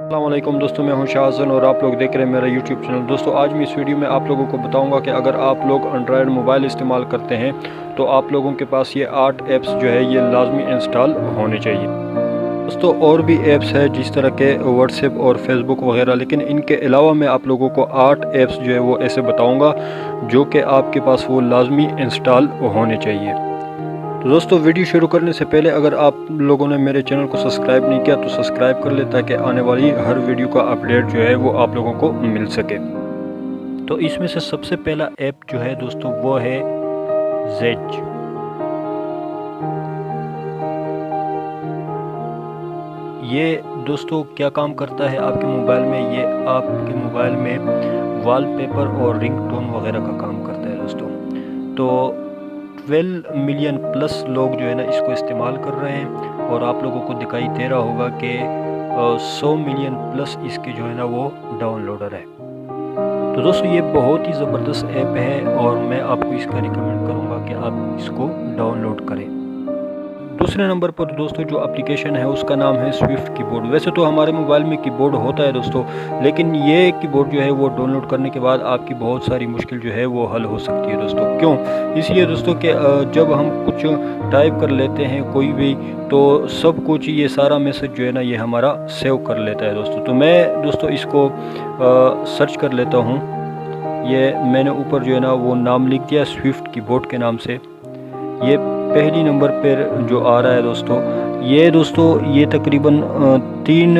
السلام علیکم دوستوں، میں ہوں شاہ حسن اور آپ لوگ دیکھ رہے ہیں میرا یوٹیوب چینل۔ دوستوں آج میں اس ویڈیو میں آپ لوگوں کو بتاؤں گا کہ اگر آپ لوگ انڈرائیڈ موبائل استعمال کرتے ہیں تو آپ لوگوں کے پاس یہ 8 ایپس جو ہے یہ لازمی انسٹال ہونے چاہیے۔ دوستوں اور بھی ایپس ہے جس طرح کے واٹس ایپ اور فیس بک وغیرہ، لیکن ان کے علاوہ میں آپ لوگوں کو 8 ایپس جو ہے وہ ایسے بتاؤں گا جو کہ آپ کے پاس وہ لازمی انسٹال ہونے چاہیے۔ تو دوستو ویڈیو شروع کرنے سے پہلے اگر آپ لوگوں نے میرے چینل کو سبسکرائب نہیں کیا تو سبسکرائب کر لیں تاکہ آنے والی ہر ویڈیو کا اپڈیٹ جو ہے وہ آپ لوگوں کو مل سکے۔ تو اس میں سے سب سے پہلا ایپ جو ہے دوستو وہ ہے زیج۔ یہ دوستو کیا کام کرتا ہے آپ کے موبائل میں؟ یہ آپ کے موبائل میں وال پیپر اور رنگ ٹون وغیرہ کا کام کرتا ہے دوستو۔ تو 12 ملین پلس لوگ جو ہے نا اس کو استعمال کر رہے ہیں اور آپ لوگوں کو دکھائی دے رہا ہوگا کہ 100 ملین پلس اس کے جو ہے نا وہ ڈاؤن لوڈر ہے۔ تو دوستو یہ بہت ہی زبردست ایپ ہے اور میں آپ کو اس کا ریکمنڈ کروں گا کہ آپ اس کو ڈاؤن لوڈ کریں۔ دوسرے نمبر پر دوستو جو اپلیکیشن ہے اس کا نام ہے سوئفٹ کی بورڈ۔ ویسے تو ہمارے موبائل میں کی بورڈ ہوتا ہے دوستو، لیکن یہ کی بورڈ جو ہے وہ ڈاؤن لوڈ کرنے کے بعد آپ کی بہت ساری مشکل جو ہے وہ حل ہو سکتی ہے دوستو۔ کیوں؟ اس لیے دوستو کہ جب ہم کچھ ٹائپ کر لیتے ہیں کوئی بھی تو سب کچھ یہ سارا میسج جو ہے نا یہ ہمارا سیو کر لیتا ہے دوستو۔ تو میں دوستو اس کو سرچ کر لیتا ہوں۔ یہ میں نے اوپر جو ہے نا وہ نام لکھ دیا سوئفٹ کی بورڈ کے نام سے۔ یہ پہلی نمبر پر جو آ رہا ہے دوستو، یہ تقریباً 3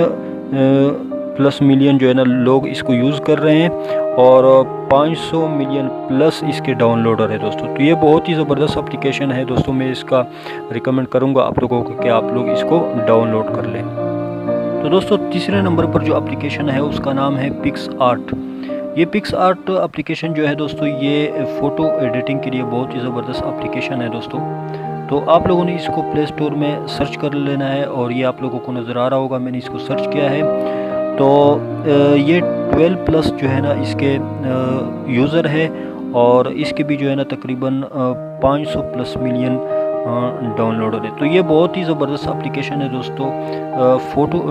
پلس ملین جو ہے نا لوگ اس کو یوز کر رہے ہیں اور 500 ملین پلس اس کے ڈاؤن لوڈر ہے دوستو۔ تو یہ بہت ہی زبردست اپلیکیشن ہے دوستو، میں اس کا ریکمنڈ کروں گا آپ لوگوں کو کہ آپ لوگ اس کو ڈاؤن لوڈ کر لیں۔ تو دوستو تیسرے نمبر پر جو اپلیکیشن ہے اس کا نام ہے پکس آرٹ۔ یہ پکس آرٹ اپلیکیشن جو ہے دوستو یہ فوٹو ایڈیٹنگ کے لیے بہت ہی زبردست اپلیکیشن ہے دوستو۔ تو آپ لوگوں نے اس کو پلے سٹور میں سرچ کر لینا ہے اور یہ آپ لوگوں کو نظر آ رہا ہوگا، میں نے اس کو سرچ کیا ہے۔ تو یہ 12 پلس جو ہے نا اس کے یوزر ہے اور اس کے بھی جو ہے نا تقریباً 500 پلس ملین ڈاؤن لوڈر ہے۔ تو یہ بہت ہی زبردست اپلیکیشن ہے دوستو فوٹو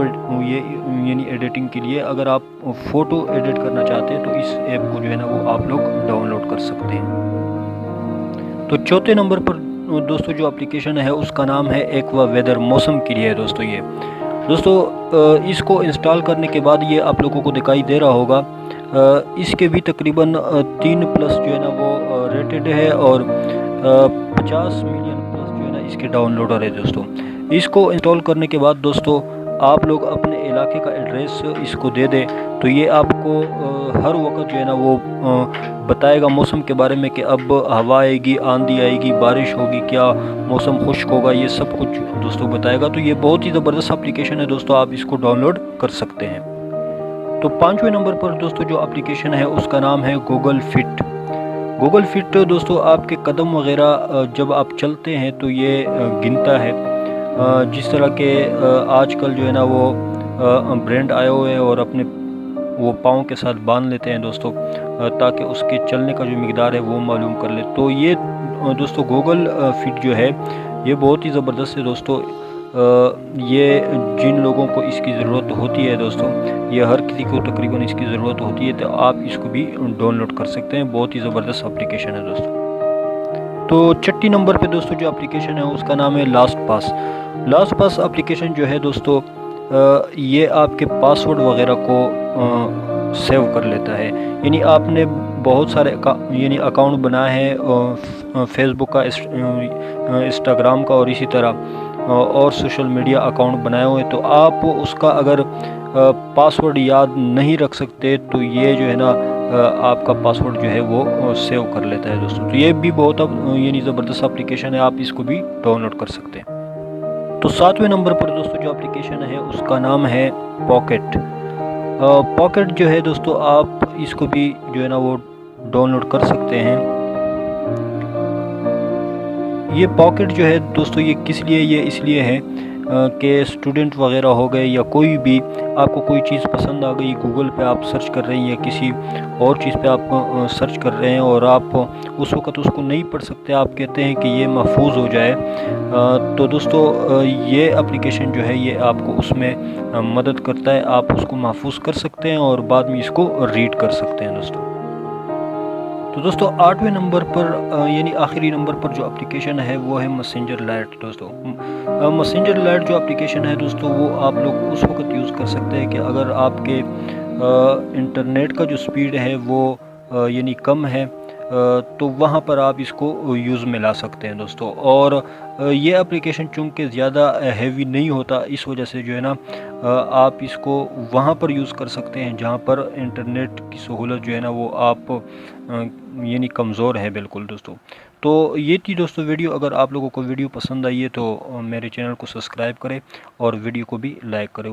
یعنی ایڈیٹنگ کے لیے۔ اگر آپ فوٹو ایڈٹ کرنا چاہتے ہیں تو اس ایپ کو جو ہے نا وہ آپ لوگ ڈاؤن لوڈ کر سکتے ہیں۔ تو چوتھے نمبر پر دوستو جو اپلیکیشن ہے اس کا نام ہے ایکوا ویدر، موسم کے لیے ہے دوستو۔ یہ دوستو اس کو انسٹال کرنے کے بعد یہ آپ لوگوں کو دکھائی دے رہا ہوگا، اس کے بھی تقریباً 3 پلس جو ہے نا وہ ریٹڈ ہے اور 50 ملین پلس جو ہے نا اس کے ڈاؤن لوڈر ہے دوستو۔ اس کو انسٹال کرنے کے بعد دوستو آپ لوگ اپنے علاقے کا ایڈریس اس کو دے دیں تو یہ آپ کو ہر وقت جو ہے نا وہ بتائے گا موسم کے بارے میں کہ اب ہوا آئے گی، آندھی آئے گی، بارش ہوگی، کیا موسم خشک ہوگا، یہ سب کچھ دوستو بتائے گا۔ تو یہ بہت ہی زبردست اپلیکیشن ہے دوستو، آپ اس کو ڈاؤن لوڈ کر سکتے ہیں۔ تو 5ویں نمبر پر دوستو جو اپلیکیشن ہے اس کا نام ہے گوگل فٹ۔ گوگل فٹ دوستو آپ کے قدم وغیرہ جب آپ چلتے ہیں تو یہ گنتا ہے، جس طرح کہ آج کل جو ہے نا وہ برینڈ آئے ہوئے ہیں اور اپنے وہ پاؤں کے ساتھ باندھ لیتے ہیں دوستو تاکہ اس کے چلنے کا جو مقدار ہے وہ معلوم کر لے۔ تو یہ دوستو گوگل فٹ جو ہے یہ بہت ہی زبردست ہے دوستو۔ یہ جن لوگوں کو اس کی ضرورت ہوتی ہے دوستو، یہ ہر کسی کو تقریباً اس کی ضرورت ہوتی ہے، تو آپ اس کو بھی ڈاؤن لوڈ کر سکتے ہیں۔ بہت ہی زبردست اپلیکیشن ہے دوستو۔ تو 6 نمبر پہ دوستو جو اپلیکیشن ہے اس کا نام ہے لاسٹ پاس۔ لاسٹ پاس اپلیکیشن جو ہے دوستو یہ آپ کے پاسورڈ وغیرہ کو سیو کر لیتا ہے۔ یعنی آپ نے بہت سارے اکاؤنٹ بنائے ہیں، فیس بک کا، انسٹاگرام کا اور اسی طرح اور سوشل میڈیا اکاؤنٹ بنائے ہوئے، تو آپ اس کا اگر پاسورڈ یاد نہیں رکھ سکتے تو یہ جو ہے نا آپ کا پاسورڈ جو ہے وہ سیو کر لیتا ہے دوستو۔ تو یہ بھی بہت زبردست اپلیکیشن ہے، آپ اس کو بھی ڈاؤن لوڈ کر سکتے ہیں۔ تو 7ویں نمبر پر دوستو جو اپلیکیشن ہے اس کا نام ہے پاکٹ۔ پاکٹ جو ہے دوستو آپ اس کو بھی جو ہے نا وہ ڈاؤن لوڈ کر سکتے ہیں۔ یہ پاکٹ جو ہے دوستو یہ کس لیے؟ یہ اس لیے ہے کہ اسٹوڈنٹ وغیرہ ہو گئے یا کوئی بھی آپ کو کوئی چیز پسند آ گئی، گوگل پہ آپ سرچ کر رہے ہیں یا کسی اور چیز پہ آپ سرچ کر رہے ہیں اور آپ اس وقت اس کو نہیں پڑھ سکتے، آپ کہتے ہیں کہ یہ محفوظ ہو جائے، تو دوستو یہ اپلیکیشن جو ہے یہ آپ کو اس میں مدد کرتا ہے، آپ اس کو محفوظ کر سکتے ہیں اور بعد میں اس کو ریڈ کر سکتے ہیں دوستو۔ تو دوستو 8ویں نمبر پر یعنی آخری نمبر پر جو اپلیکیشن ہے وہ ہے میسنجر لائٹ دوستو۔ میسنجر لائٹ جو اپلیکیشن ہے دوستو وہ آپ لوگ اس وقت یوز کر سکتے ہیں کہ اگر آپ کے انٹرنیٹ کا جو سپیڈ ہے وہ یعنی کم ہے، تو وہاں پر آپ اس کو یوز میں لا سکتے ہیں دوستو۔ اور یہ اپلیکیشن چونکہ زیادہ ہیوی نہیں ہوتا، اس وجہ سے جو ہے نا آپ اس کو وہاں پر یوز کر سکتے ہیں جہاں پر انٹرنیٹ کی سہولت جو ہے نا وہ آپ یعنی کمزور ہے بالکل دوستو۔ تو یہ تھی دوستو ویڈیو۔ اگر آپ لوگوں کو ویڈیو پسند آئی ہے تو میرے چینل کو سبسکرائب کریں اور ویڈیو کو بھی لائک کریں۔